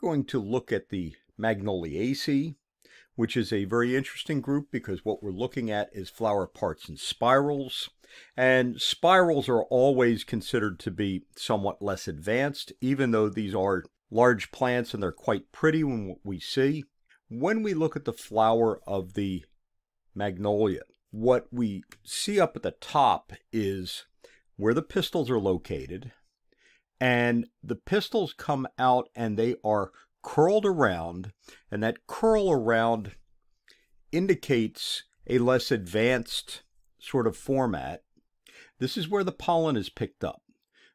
going to look at the Magnoliaceae, which is a very interesting group because what we're looking at is flower parts in spirals. And spirals are always considered to be somewhat less advanced, even though these are large plants and they're quite pretty when we see. When we look at the flower of the magnolia, what we see up at the top is where the pistils are located. And the pistils come out and they are curled around, and that curl around indicates a less advanced sort of format. This is where the pollen is picked up.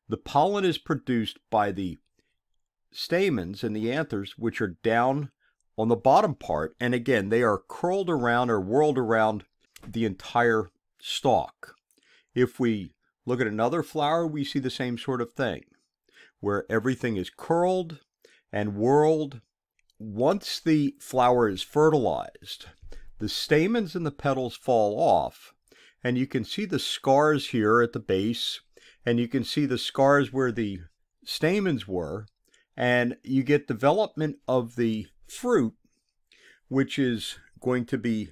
The pollen is produced by the stamens and the anthers, which are down on the bottom part, and again they are curled around or whorled around the entire stalk. If we look at another flower, we see the same sort of thing, where everything is curled and whorled. Once the flower is fertilized, the stamens and the petals fall off, and you can see the scars here at the base, and you can see the scars where the stamens were, and you get development of the fruit, which is going to be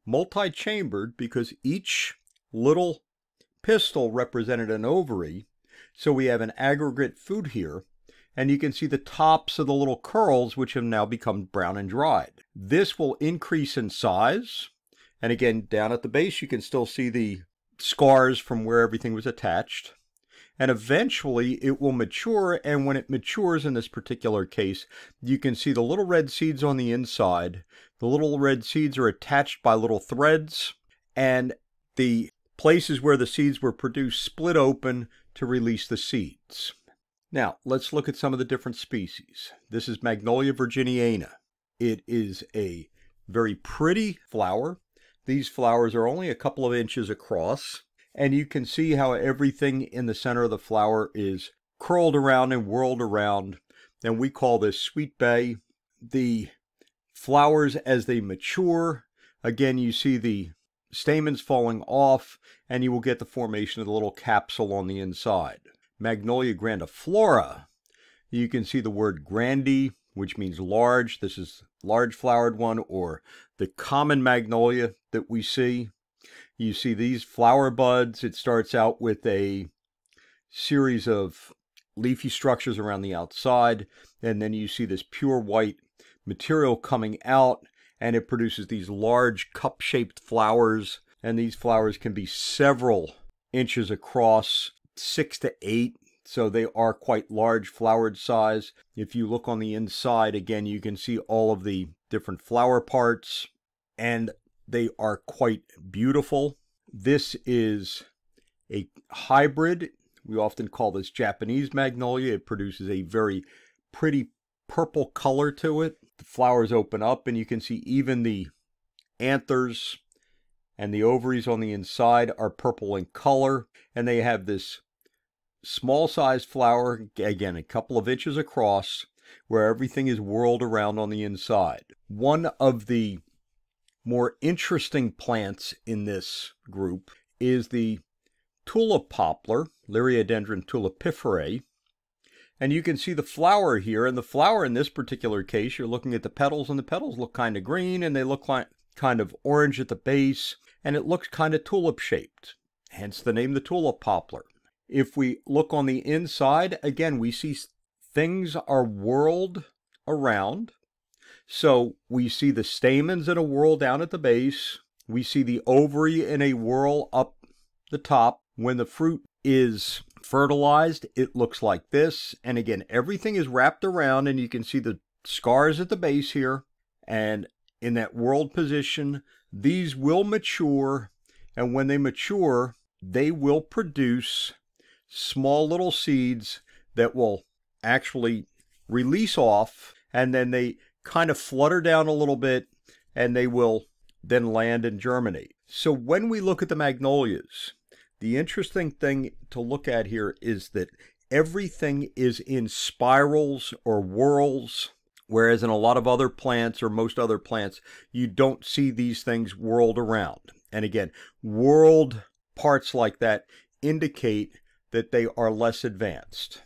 multi-chambered because each little pistil represented an ovary. So we have an aggregate fruit here, and you can see the tops of the little curls, which have now become brown and dried. This will increase in size, and again down at the base you can still see the scars from where everything was attached. And eventually it will mature, and when it matures in this particular case, you can see the little red seeds on the inside. The little red seeds are attached by little threads, and the places where the seeds were produced split open to release the seeds. Now, let's look at some of the different species. This is Magnolia virginiana. It is a very pretty flower. These flowers are only a couple of inches across. And you can see how everything in the center of the flower is curled around and whorled around. And we call this sweet bay. The flowers, as they mature, again, you see the stamens falling off, and you will get the formation of the little capsule on the inside. Magnolia grandiflora, you can see the word grandi, which means large. This is large flowered one, or the common magnolia that we see. You see these flower buds. It starts out with a series of leafy structures around the outside, and then you see this pure white material coming out, and it produces these large cup-shaped flowers, and these flowers can be several inches across, 6 to 8, so they are quite large flowered size. If you look on the inside, again, you can see all of the different flower parts, and they are quite beautiful. This is a hybrid. We often call this Japanese magnolia. It produces a very pretty purple color to it. The flowers open up, and you can see even the anthers and the ovaries on the inside are purple in color, and they have this small sized flower, again a couple of inches across, where everything is whorled around on the inside. One of the more interesting plants in this group is the tulip poplar, Liriodendron tulipifera. And you can see the flower here, and the flower in this particular case, you're looking at the petals, and the petals look kind of green, and they look like kind of orange at the base, and it looks kind of tulip shaped, hence the name the tulip poplar. If we look on the inside, again, we see things are whorled around. So we see the stamens in a whorl down at the base. We see the ovary in a whorl up the top. When the fruit is fertilized, it looks like this. And again, everything is wrapped around, and you can see the scars at the base here. And in that whorled position, these will mature. And when they mature, they will produce small little seeds that will actually release off, and then they kind of flutter down a little bit, and they will then land and germinate. So when we look at the magnolias, the interesting thing to look at here is that everything is in spirals or whorls, whereas in a lot of other plants, or most other plants, you don't see these things whorled around. And again, whorled parts like that indicate that they are less advanced.